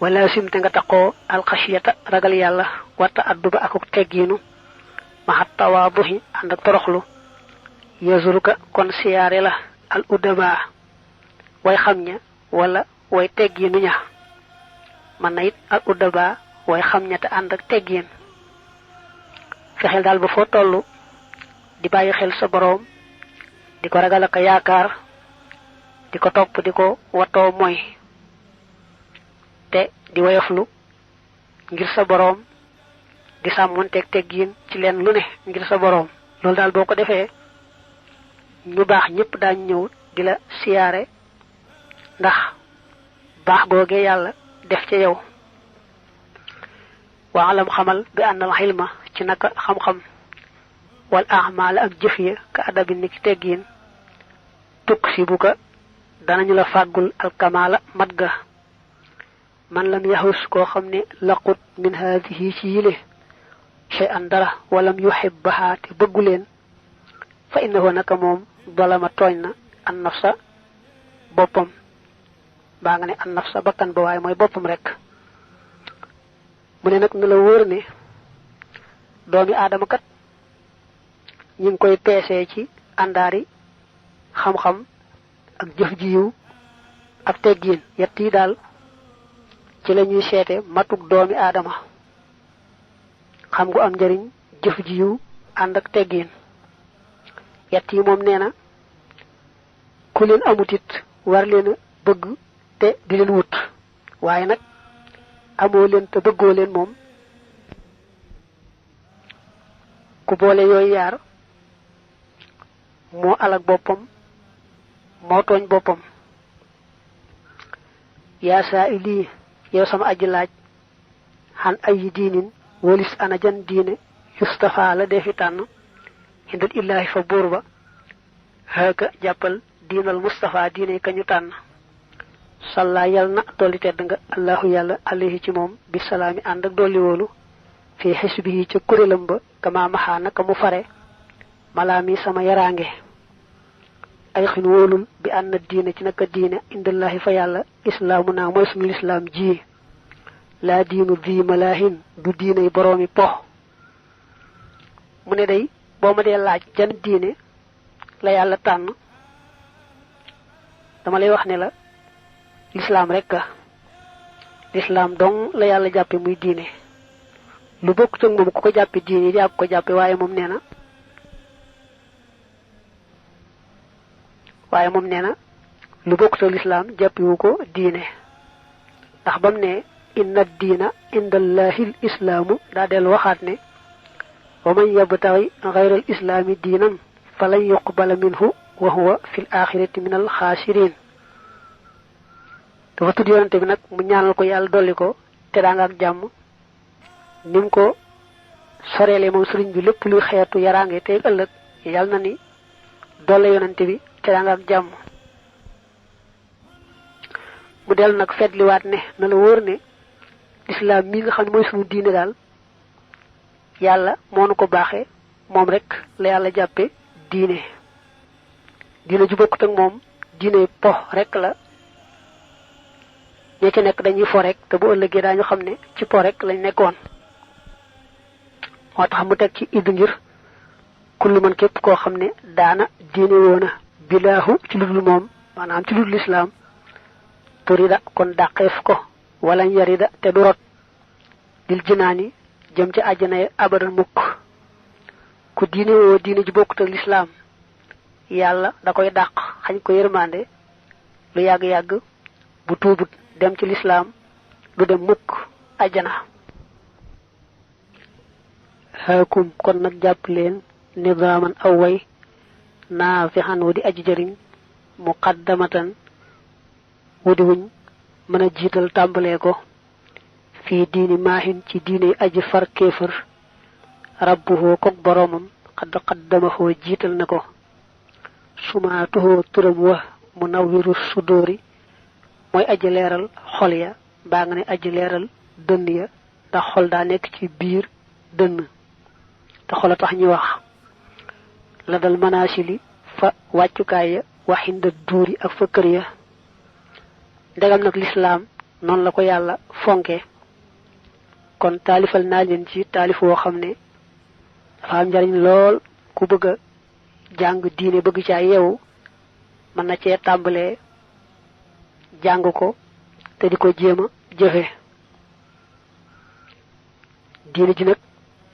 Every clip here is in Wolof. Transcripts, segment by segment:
wala sim te nga taqoo alxasiyata ragal yàlla wata adduba akuk teggiinu maxat tawaaduhi ànd ak toroxlu yazuruka kon siyaare la al udaba way xam ña wala way teggiinu ña man na it al udaba way xam ña te ànd ak teggiin fexeel daal ba foo tollu di bàyyi xel sa boroom di ko ragal ak yaakaar di ko topp di ko watoo mooy te di woyoflu ngir sa boroom di sàmmonteeg teggiin ci leen lu ne ngir sa boroom loolu daal boo ko defee ñu baax ñëpp daañ ñëw di la siyaare ndax baax googee yàlla def ca yow wa alam xamal bi ànnal xilma ci naka xam-xam wal ahmaal ak jëf ya ka adabi ni ki teggiin tukk si bu ka danañu la fàggul alkamaala mat ga man lam yaxus koo xam ne laqut min haadihi ci yile shay an dara walam yuhibbaha te bëggu leen fa innahu naka moom balama tooñ na an nafsa boppam baa nga ne an nafsa bakkan ba waaye mooy boppam rek mu ne nag na la wóor ne doomi aadama kat ñi ngi koy peesee ci àndaari xam-xam ak jëf ji yiw ak teggiin yett yi daal ci la ñuy seete matuk doomi aadama xam gu am njariñ jëf ji yiw ànd ak teggiin yett yi moom nee na ku leen amutit war leen a bëgg te di leen wut waaye nag amoo leen te bëggoo leen moom ku boole yooyu yaar moo alak boppam moo tooñ boppam yaa saa ili yow sama aji laaj xan ay diinin walis ana jan diine yustafa la defi tànn hindul illaahi fa buur ba xaaka jàppal diinal mustafa diine ka ñu tànn salla yal na dolli tedd nga allahu yàlla alayhi ci moom bi salaami ànd ak dolli wóolu fii xisbihi ca kuréelam ba kama maxaa naka mu fare malaami sama yaraange ay xin wóolul bi ànd diine ci naka diine indallahi fa yàlla islaamu naa mooy sunu lislaam ji laa diinu bii malaahin du diine yi boroomi pox mu ne day boo ma dee laaj jan diine la yàlla tànn dama lay wax ne la lislaam rek a lislaam dong la yàlla jàppe muy diine lu bokk ak moom ku ko jàppe diine jàpp ko jàppe waaye moom nee na lu bokk ak lislaam jàppewu ko diine ndax bam ne inna diina indallahi l islaamu daa dellu waxaat ne wa man yabtaxi gayra al islaami diinan falan yuqbala minhu wa huwa fi l axirati min al xaasiriin dafa tudd yonante bi nag mu ñaanal ko yàlla dolli ko te daa nga ak jàmm ni mu ko soreele moom sëriñ bi lépp luy xeetu yaraange tey ëllëg yàlla na ni dolle yonante bi te daa nga ak jàmm mu dellu nag fetliwaat ne na la wóor ne lislaam mi nga xam ne mooy suñu diine daal yàlla moo nu ko baaxee moom rek la yàlla jàppe diine diine ju bokkut ak moom diine po rek la ña ci nekk dañuy fo rek te bu ëllëgee daañu xam ne ci po rek lañ nekkoon moo tax mu teg ci idd ngir kullu man képp koo xam ne daana diine woona bilaahu ci ludul moom maanaam ci ludul lislaam turida kon dàqeef ko wala yarida te du rot dil jinaani jëm ci àjjana ya abadan mukk ku diine woo diine ji bokkut ak lislaam yàlla da koy dàq xañ ko yërmande lu yàgg-yàgg bu tuubut dem ci lislaam du dem mukk àjjana xaakum kon nag jàpp leen nidaaman aw way naafixan wu di aji jëriñ muqaddamatan wu di wuñ mën a jiital tàmbalee ko fii diini maahin ci diine aji far kéefër rabbuhoo kog boroomam xadd qaddamahoo jiital na ko sumaatuhoo turam wa munawwiru sudóori mooy aji leeral xol ya baa nga ne aji leeral dënn ya ndax xol daa nekk ci biir dënn te xol a tax ñu wax la dal manaasili fa wàccukaay ya waxinda duuri ak fa kër ya ndegam nag lislaam noonu la ko yàlla fonke kon taalifal naa leen ci taalif woo xam ne dafa am njariñ lool ku bëgg a jàng diine bëgg caa yeewu mën na cee tàmbalee jàng ko te di ko jéem a jëfe diine ji nag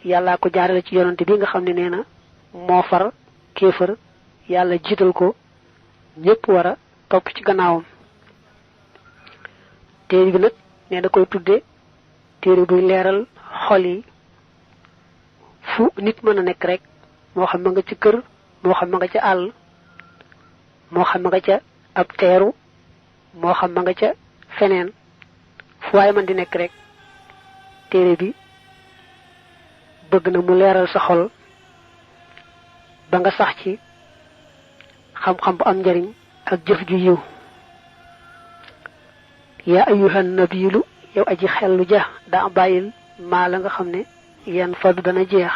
yàllaa ko jaarale ci yonante bi nga xam ne nee na moo far kéefër yàlla jiital ko ñépp war a topp ci gannaawam téere bi nag ne da koy tudde téere buy leeral xol yi fu nit mën a nekk rek moo xam ma nga ci kër moo xam ma nga ca àll moo xam ma nga ca ab teeru moo xam ma nga ca feneen fu waaye man di nekk rek téere bi bëgg na mu leeral sa xol ba nga sax ci xam-xam bu am njariñ ak jëf ju yiw yaa ayyuhan nabilu yow aji xellu ja daa bàyyil maa la nga xam ne yan fadu dana jeex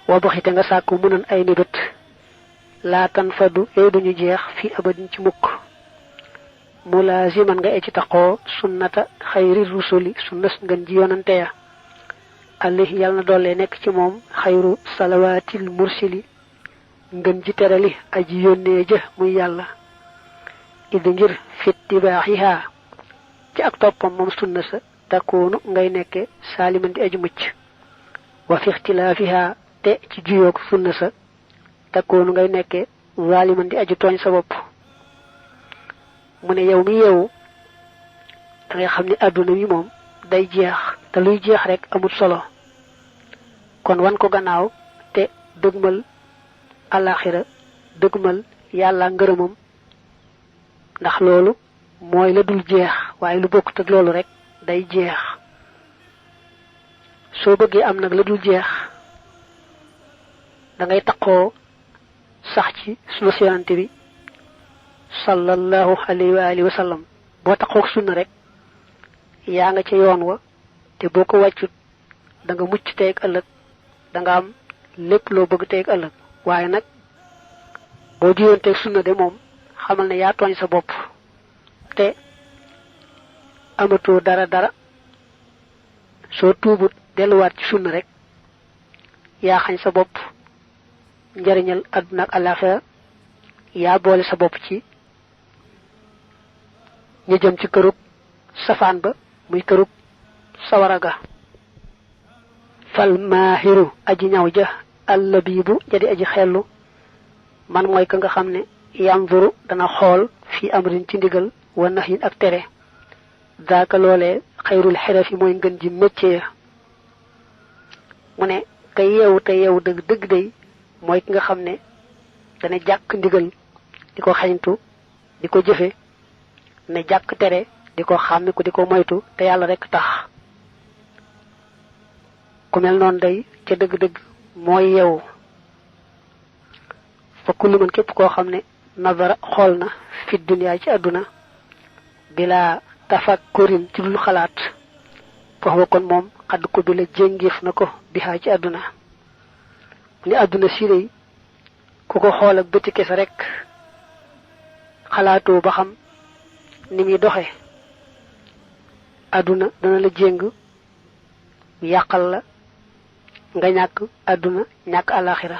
wa baxite nga sàkku mënoon ay nibét laatan fadu yow duñu jeex fii abadin ci mukk mulaaziman nga e ci taqoo sunnata xayri rusuli sunnas ngën ji yonante ya alayhi yàlla na doole nekk ci moom xayru salawaatil mursili ngën ji terali aji yónnee ja muy yàlla idi ngir fittibaaxiha ci ak toppam moom sunna sa takkoonu ngay nekke saaliman di aji mucc wa fi ixtilaafiha te ci juyoog sunna sa takkoonu ngay nekke zaaliman di aji tooñ sa bopp mu ne yow mi yeewu da ngay xam ne àdduna wi moom day jeex te luy jeex rek amul solo kon wan ko gannaaw te dëgmal alaxira dëgmal yàlla ngërëmam ndax loolu mooy la dul jeex waaye lu bokkut ak loolu rek day jeex soo bëggee am nag la dul jeex da ngay taqoo sax ci sunu yonante bi sallallahu alayhi wa alihi wa sallam boo taqoog sunna rek yaa nga ca yoon wa te boo ko wàccut da nga mucc tey ak ëllëg da nga am lépp loo bëgg tey ak ëllëg waaye nag boo jiyoonteeg sunna de moom xamal ne yaa tooñ sa bopp te amatoo dara soo tuubut delluwaat ci sunna rek yaa xañ sa bopp njariñal àdduna ak àllaaxira yaa boole sa bopp ci ñu jëm ci kërug safaan ba muy kërug sawara ga fal maahiru aji ñaw ja allabibu jadi aji xellu man mooy ka nga xam ne yanzuru dana xool fi amrin ci ndigal wa nahyin ak tere daaka loolee xayrul xirafi mooy ngën ji métier ya mu ne ka yeewu te yeewu dëgg day mooy ki nga xam ne dana jàkk ndigal di ko xañtu di ko jëfe ne jàkk tere di ko xàmmi ko di ko moytu te yàlla rek tax ku mel noonu day ca dëgg-dëgg mooy yeewu fa kullu man képp koo xam ne nazara xool na fi duniyaa ci àdduna bila tafakkurin ci dul xalaat foofu kon moom xadd ko bi la jéngéef na ko bihaa ci àdduna ni àdduna si day ku ko xool ak bëti kese rek xalaatoo ba xam ni muy doxe àdduna dana la jéng yàqal la nga ñàkk àdduna ñàkk àllaaxira